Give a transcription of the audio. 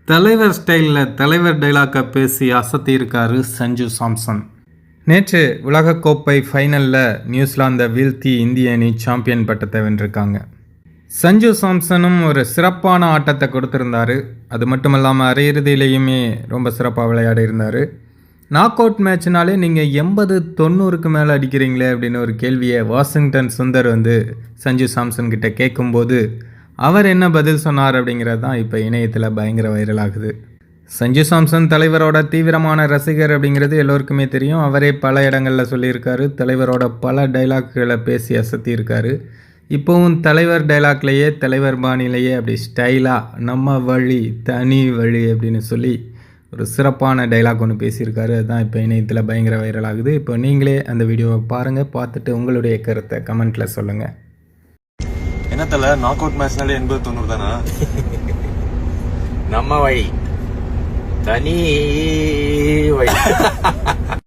தலைவர் ஸ்டைலில் தலைவர் டைலாக்கை பேசி அசத்தியிருக்காரு சஞ்சு சாம்சன். நேற்று உலகக்கோப்பை ஃபைனலில் நியூசிலாந்தை வீழ்த்தி இந்திய அணி சாம்பியன் பட்டத்தை வென்றிருக்காங்க. சஞ்சு சாம்சனும் ஒரு சிறப்பான ஆட்டத்தை கொடுத்துருந்தார். அது மட்டும் இல்லாமல் அரையிறுதியிலையுமே ரொம்ப சிறப்பாக விளையாடி இருந்தார். நாக் அவுட் மேட்ச்னாலே நீங்கள் 80-90க்கு மேலே அடிக்கிறீங்களே அப்படின்னு ஒரு கேள்வியை வாஷிங்டன் சுந்தர் சஞ்சு சாம்சன் கிட்ட கேட்கும்போது அவர் என்ன பதில் சொன்னார் அப்படிங்கிறது தான் இப்போ இணையத்தில் பயங்கர வைரல் ஆகுது. சஞ்சு சாம்சன் தலைவரோட தீவிரமான ரசிகர் அப்படிங்கிறது எல்லோருக்குமே தெரியும். அவரே பல இடங்களில் சொல்லியிருக்காரு. தலைவரோட பல டைலாக்குகளை பேசி அசத்தியிருக்காரு. இப்போவும் தலைவர் டைலாக்லேயே தலைவர் பாணியிலேயே அப்படி ஸ்டைலாக நம்ம வழி தனி வழி அப்படின்னு சொல்லி ஒரு சிறப்பான டைலாக் ஒன்று பேசியிருக்காரு. அதுதான் இப்போ இணையத்தில் பயங்கர வைரல் ஆகுது. இப்போ நீங்களே அந்த வீடியோவை பாருங்கள். பார்த்துட்டு உங்களுடைய கருத்தை கமெண்ட்டில் சொல்லுங்கள். என்ன தல நாக் அவுட் மேட்ச்னாலே 80-90 தானா? நம்ம வழி தனி வழி